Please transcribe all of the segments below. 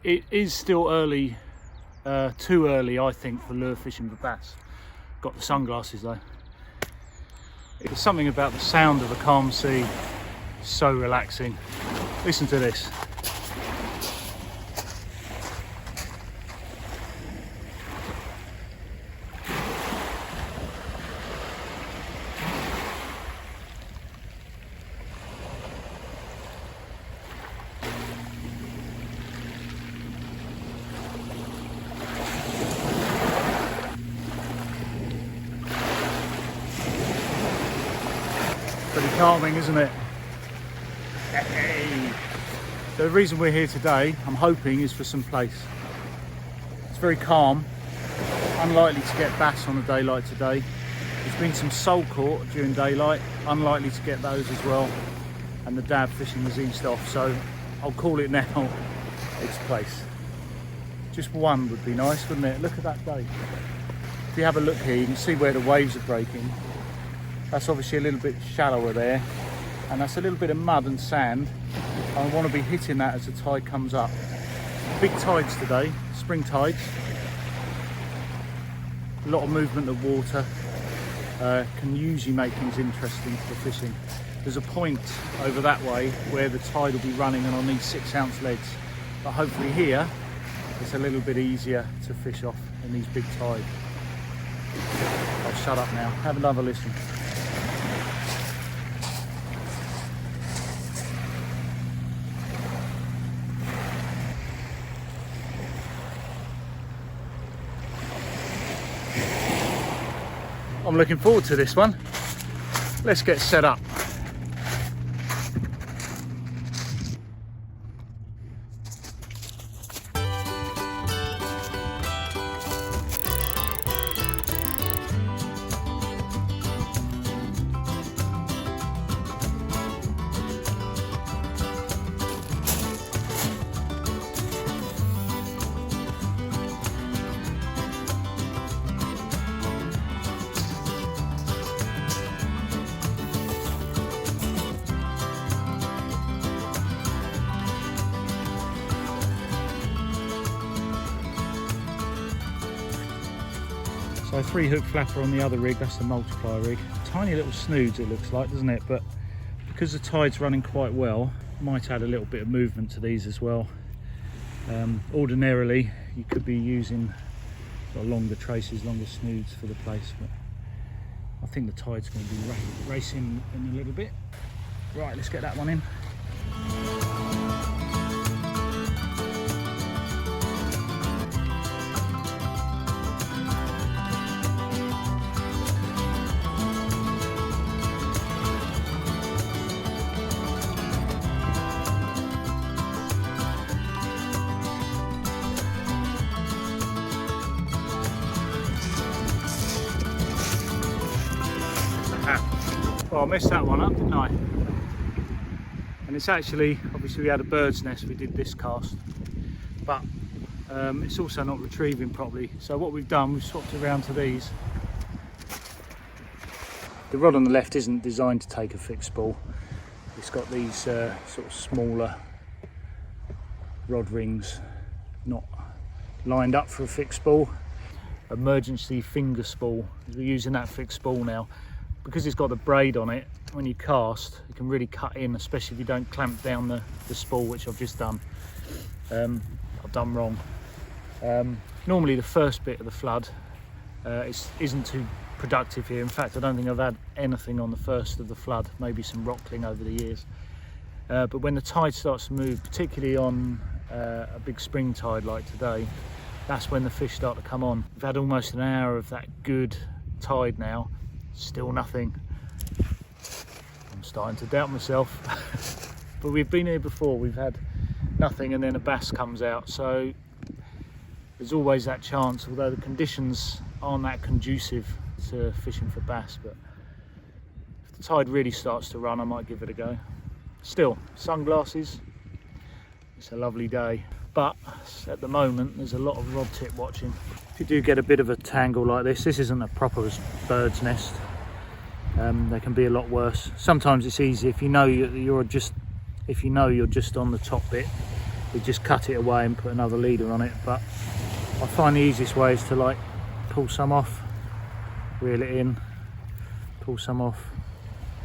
It is still early, too early I think for lure fishing for bass. Got the sunglasses though. There's something about the sound of a calm sea, so relaxing. Listen to this. Pretty calming, isn't it? Hey. So the reason we're here today, I'm hoping, is for some Plaice. It's very calm, unlikely to get bass on a day like today. There's been some sole caught during daylight, unlikely to get those as well. And the dab fishing has eased off, so I'll call it now, it's Plaice. Just one would be nice, wouldn't it? Look at that day. If you have a look here, you can see where the waves are breaking. That's obviously a little bit shallower there, and that's a little bit of mud and sand. I want to be hitting that as the tide comes up. Big tides today, spring tides. A lot of movement of water can usually make things interesting for fishing. There's a point over that way where the tide will be running and I'll need 6-ounce leads. But hopefully here, it's a little bit easier to fish off in these big tides. I'll shut up now, have another listen. I'm looking forward to this one. Let's get set up. So 3-hook flapper on the other rig, that's the multiplier rig. Tiny little snoods it looks like, doesn't it? But because the tide's running quite well, might add a little bit of movement to these as well. Ordinarily, you could be using longer traces, longer snoods for the Plaice, but I think the tide's going to be racing in a little bit. Right, let's get that one in. Well, I messed that one up, didn't I? And it's actually, obviously we had a bird's nest, we did this cast, but it's also not retrieving properly. So what we've done, we've swapped it around to these. The rod on the left isn't designed to take a fixed spool. It's got these sort of smaller rod rings, not lined up for a fixed spool. Emergency finger spool, we're using that fixed spool now. Because it's got the braid on it, when you cast, it can really cut in, especially if you don't clamp down the spool, which I've just done. I've done wrong. Normally the first bit of the flood isn't too productive here. In fact, I don't think I've had anything on the first of the flood, maybe some rockling over the years. But when the tide starts to move, particularly on a big spring tide like today, that's when the fish start to come on. We've had almost an hour of that good tide now. Still nothing. I'm starting to doubt myself. But we've been here before, we've had nothing and then a bass comes out, so there's always that chance, although the conditions aren't that conducive to fishing for bass. But if the tide really starts to run, I might give it a go. Still, sunglasses, it's a lovely day, but at the moment there's a lot of rod tip watching. If you do get a bit of a tangle like this isn't a proper bird's nest. They can be a lot worse. Sometimes it's easy if you know you're just on the top bit. we just cut it away and put another leader on it. But I find the easiest way is to like pull some off, reel it in, pull some off,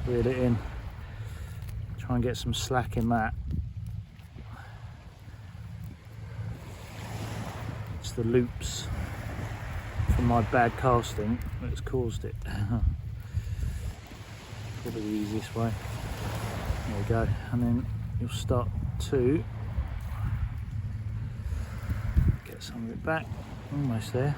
reel it in, try and get some slack in that. It's the loops from my bad casting that's caused it. Probably the easiest way. There we go, and then you'll start to get some of it back, almost there.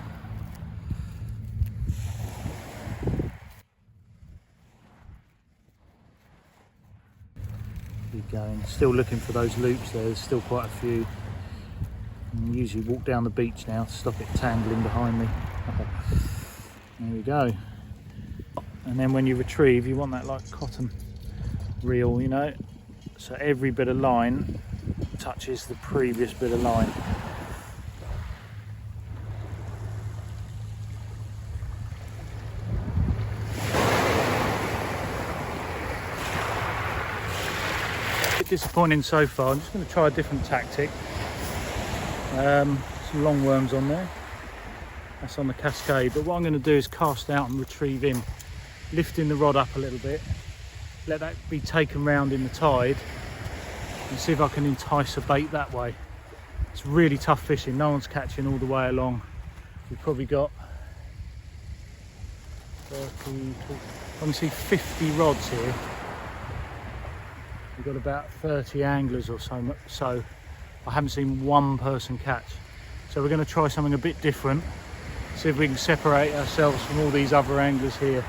Keep going, still looking for those loops there, there's still quite a few. And usually walk down the beach now to stop it tangling behind me. There we go. And then when you retrieve, you want that like cotton reel, you know, so every bit of line touches the previous bit of line. A bit disappointing so far. I'm just going to try a different tactic. Some long worms on there, that's on the cascade, but what I'm going to do is cast out and retrieve in, lifting the rod up a little bit, let that be taken round in the tide and see if I can entice a bait that way. It's really tough fishing, no one's catching all the way along. We've probably got 30, let me see, 50 rods here. We've got about 30 anglers or so I haven't seen one person catch. So we're going to try something a bit different, see if we can separate ourselves from all these other anglers here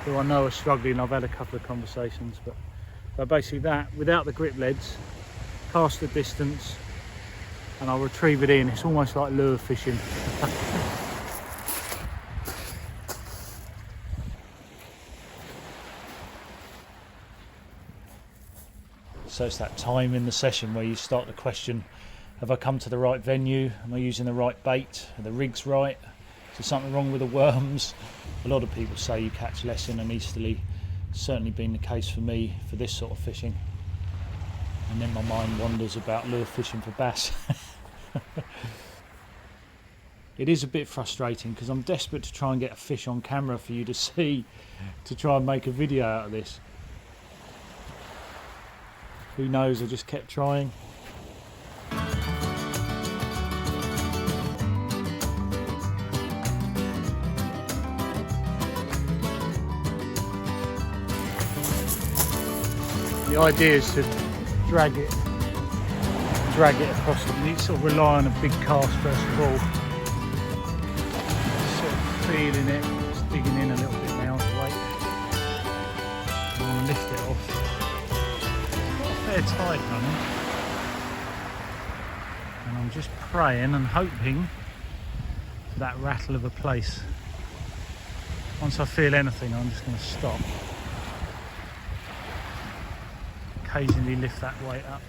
who I know are struggling. I've had a couple of conversations, but basically that, without the grip leads, cast the distance and I'll retrieve it in. It's almost like lure fishing. So it's that time in the session where you start to question, have I come to the right venue? Am I using the right bait? Are the rigs right? Is there something wrong with the worms? A lot of people say you catch less in an easterly. It's certainly been the case for me for this sort of fishing. And then my mind wanders about lure fishing for bass. It is a bit frustrating because I'm desperate to try and get a fish on camera for you to see, to try and make a video out of this. Who knows, I just kept trying. The idea is to drag it across the beach, sort of rely on a big cast first of all. Sort of feeling it, just digging in a little bit now to wait. I want to lift it off. Fair tide running, and I'm just praying and hoping for that rattle of a Plaice. Once I feel anything, I'm just going to stop, occasionally lift that weight up.